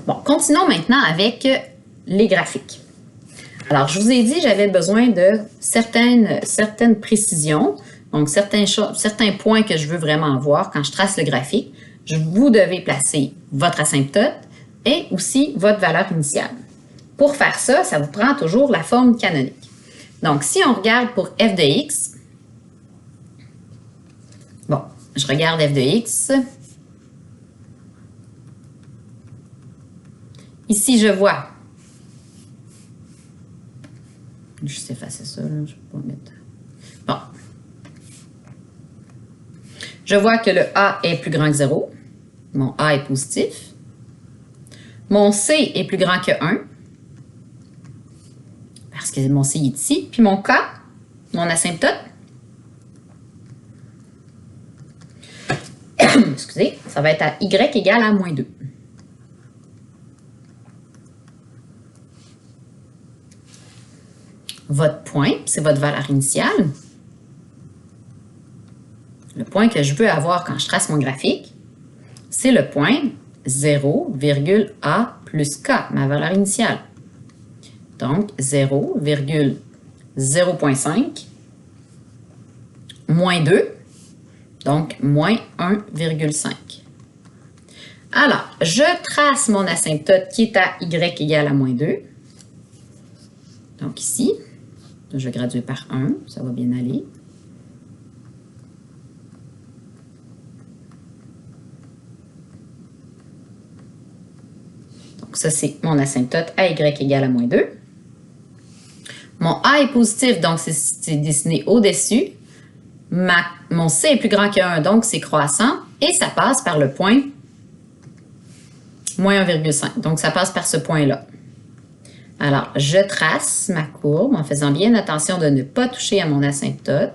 Bon, continuons maintenant avec les graphiques. Alors, je vous ai dit, j'avais besoin de certaines précisions, donc certains points que je veux vraiment voir quand je trace le graphique. Vous devez placer votre asymptote et aussi votre valeur initiale. Pour faire ça, ça vous prend toujours la forme canonique. Donc, si on regarde pour f de x, bon, je regarde f de x. Ici, je vois. Je sais effacer ça, là, je vais pas mettre. Bon. Je vois que le A est plus grand que 0. Mon A est positif. Mon C est plus grand que 1. Parce que mon C est ici. Puis mon K, mon asymptote. Excusez, ça va être à Y égale à moins 2. Votre point, c'est votre valeur initiale. Le point que je veux avoir quand je trace mon graphique, c'est le point 0,A plus K, ma valeur initiale. Donc, 0,0.5 moins 2, donc moins 1,5. Alors, je trace mon asymptote qui est à Y égale à moins 2. Donc ici, je vais graduer par 1, ça va bien aller. Donc ça, c'est mon asymptote à Y égale à moins 2. Mon A est positif, donc c'est dessiné au-dessus. Mon C est plus grand que 1, donc c'est croissant. Et ça passe par le point moins 1,5. Donc ça passe par ce point-là. Alors, je trace ma courbe en faisant bien attention de ne pas toucher à mon asymptote.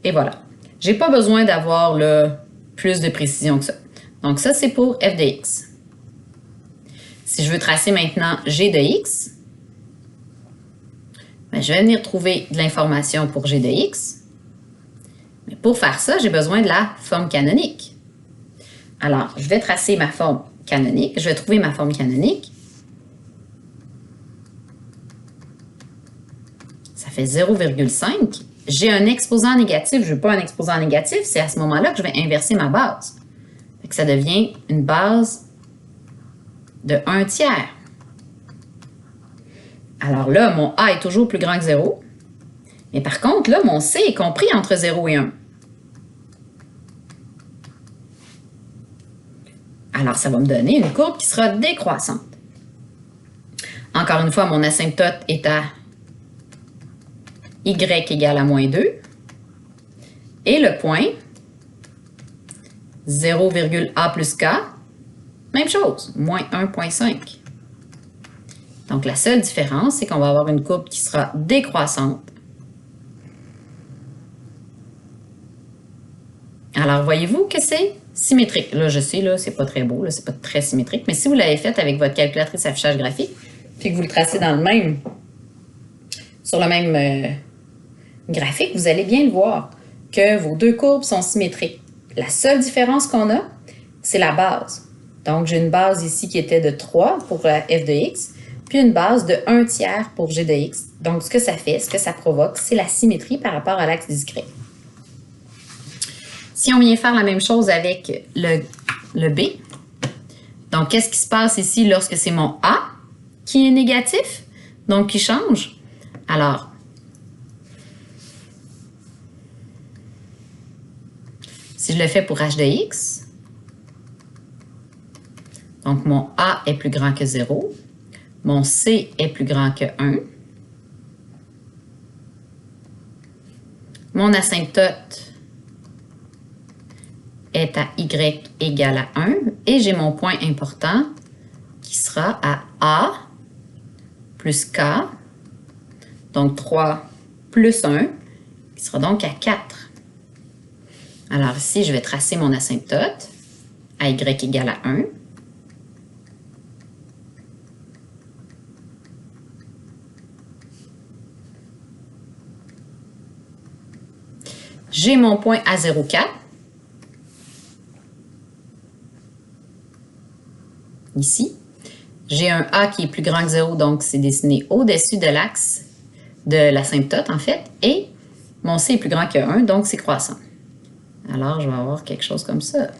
Et voilà. Je n'ai pas besoin d'avoir plus de précision que ça. Donc ça, c'est pour f de x. Si je veux tracer maintenant g de x, bien, je vais venir trouver de l'information pour g de x. Mais pour faire ça, j'ai besoin de la forme canonique. Alors, je vais tracer ma forme canonique. Je vais trouver ma forme canonique. Ça fait 0,5. J'ai un exposant négatif. Je ne veux pas un exposant négatif. C'est à ce moment-là que je vais inverser ma base. Ça devient une base de 1 tiers. Alors là, mon A est toujours plus grand que 0. Mais par contre, là, mon C est compris entre 0 et 1. Alors, ça va me donner une courbe qui sera décroissante. Encore une fois, mon asymptote est à Y égale à moins 2. Et le point, 0,A plus K, même chose, moins 1,5. Donc, la seule différence, c'est qu'on va avoir une courbe qui sera décroissante. Alors, voyez-vous que c'est symétrique. Là, je sais, là, c'est pas très beau, là, c'est pas très symétrique, mais si vous l'avez fait avec votre calculatrice affichage graphique, puis que vous le tracez dans le même, sur le même graphique, vous allez bien le voir que vos deux courbes sont symétriques. La seule différence qu'on a, c'est la base. Donc, j'ai une base ici qui était de 3 pour f de x, puis une base de 1 tiers pour g de x. Donc, ce que ça fait, ce que ça provoque, c'est la symétrie par rapport à l'axe discret. Si on vient faire la même chose avec le B, donc qu'est-ce qui se passe ici lorsque c'est mon A qui est négatif, donc qui change? Alors, si je le fais pour h de x, donc mon A est plus grand que 0, mon C est plus grand que 1, mon asymptote est à y égale à 1 et j'ai mon point important qui sera à A plus K, donc 3 plus 1, qui sera donc à 4. Alors ici, je vais tracer mon asymptote à y égale à 1. J'ai mon point à 0,4. Ici. J'ai un A qui est plus grand que 0, donc c'est dessiné au-dessus de l'axe de l'asymptote, en fait. Et mon C est plus grand que 1, donc c'est croissant. Alors, je vais avoir quelque chose comme ça.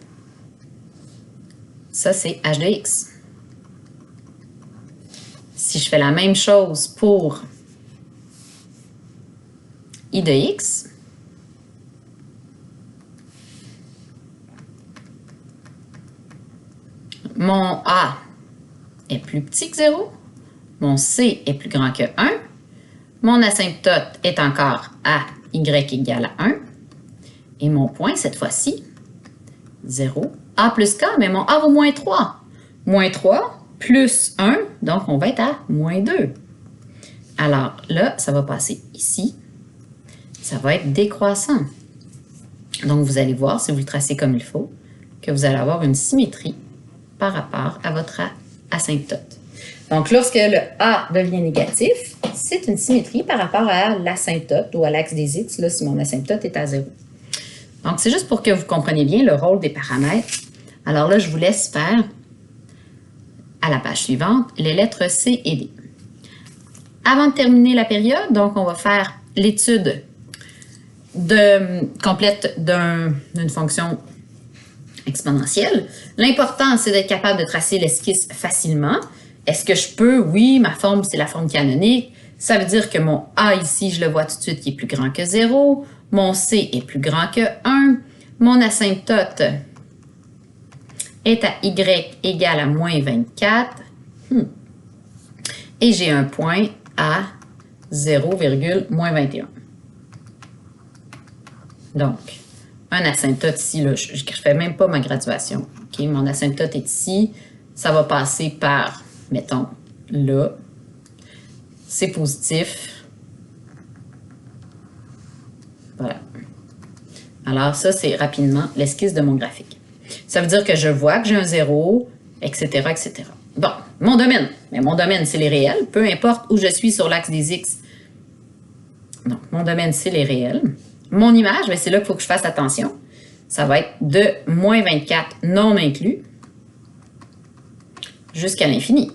Ça, c'est h de x. Si je fais la même chose pour I de x, mon A est plus petit que 0, mon C est plus grand que 1, mon asymptote est encore à y égale à 1, et mon point, cette fois-ci, 0, A plus K, mais mon A vaut moins 3. Moins 3 plus 1, donc on va être à moins 2. Alors là, ça va passer ici. Ça va être décroissant. Donc, vous allez voir, si vous le tracez comme il faut, que vous allez avoir une symétrie par rapport à votre asymptote. Donc, lorsque le A devient négatif, c'est une symétrie par rapport à l'asymptote ou à l'axe des x, là, si mon asymptote est à 0. Donc, c'est juste pour que vous compreniez bien le rôle des paramètres. Alors là, je vous laisse faire, à la page suivante, les lettres C et D. Avant de terminer la période, donc, on va faire l'étude complète d'une fonction exponentielle. L'important, c'est d'être capable de tracer l'esquisse facilement. Est-ce que je peux? Oui, ma forme, c'est la forme canonique. Ça veut dire que mon A ici, je le vois tout de suite, qui est plus grand que 0. Mon C est plus grand que 1. Mon asymptote est à Y égale à moins 24. Et j'ai un point à 0,-21. Donc, un asymptote ici, là, je ne fais même pas ma graduation. Okay? Mon asymptote est ici. Ça va passer par, mettons, là. C'est positif. Voilà. Alors, ça, c'est rapidement l'esquisse de mon graphique. Ça veut dire que je vois que j'ai un 0, etc., etc. Bon, mon domaine. Mais mon domaine, c'est les réels. Peu importe où je suis sur l'axe des x. Donc, mon domaine, c'est les réels. Mon image, c'est là qu'il faut que je fasse attention. Ça va être de moins 24 non inclus jusqu'à l'infini.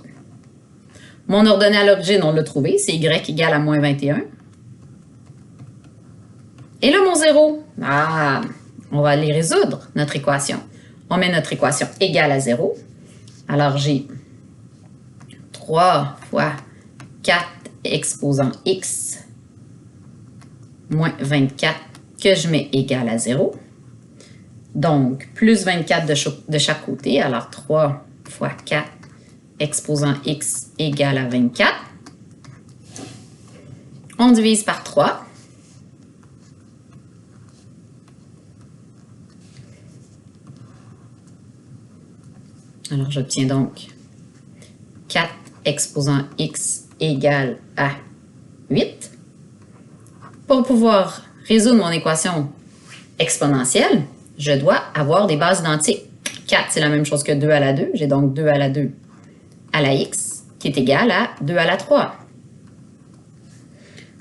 Mon ordonnée à l'origine, on l'a trouvé, c'est y égale à moins 21. Et là, mon 0, on va aller résoudre notre équation. On met notre équation égale à 0. Alors, j'ai 3 fois 4 exposant x moins 24 que je mets égal à 0. Donc, plus 24 de chaque côté. Alors, 3 fois 4 exposant x égale à 24. On divise par 3. Alors, j'obtiens donc 4 exposant x égale à 8. Pour pouvoir résoudre mon équation exponentielle, je dois avoir des bases identiques. 4, c'est la même chose que 2 à la 2. J'ai donc 2 à la 2 à la x, qui est égal à 2 à la 3.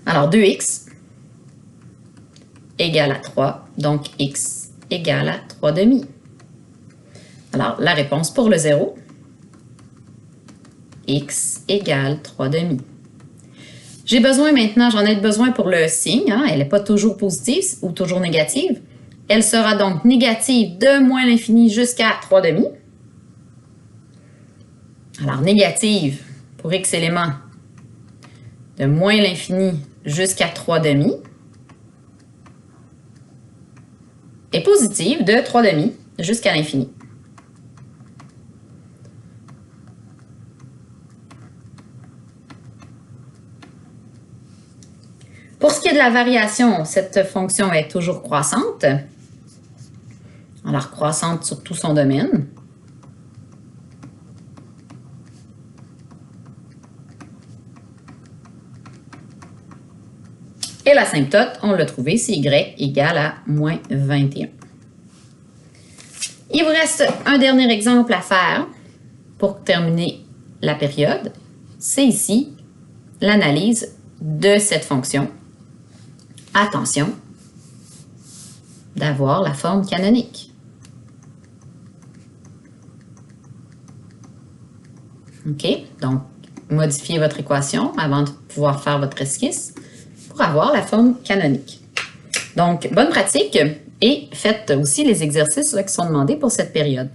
Alors, 2x égale à 3, donc x égale à 3 demi. Alors, la réponse pour le 0, x égale 3 demi. J'ai besoin maintenant, j'en ai besoin pour le signe, elle n'est pas toujours positive ou toujours négative. Elle sera donc négative de moins l'infini jusqu'à 3 demi. Alors, négative pour x éléments de moins l'infini jusqu'à 3 demi. Et positive de 3 demi jusqu'à l'infini. Pour ce qui est de la variation, cette fonction est toujours croissante. Alors, croissante sur tout son domaine. Et l'asymptote, on l'a trouvé, c'est y égale à moins 21. Il vous reste un dernier exemple à faire pour terminer la période. C'est ici l'analyse de cette fonction. Attention d'avoir la forme canonique. OK? Donc, modifiez votre équation avant de pouvoir faire votre esquisse pour avoir la forme canonique. Donc, bonne pratique et faites aussi les exercices là, qui sont demandés pour cette période.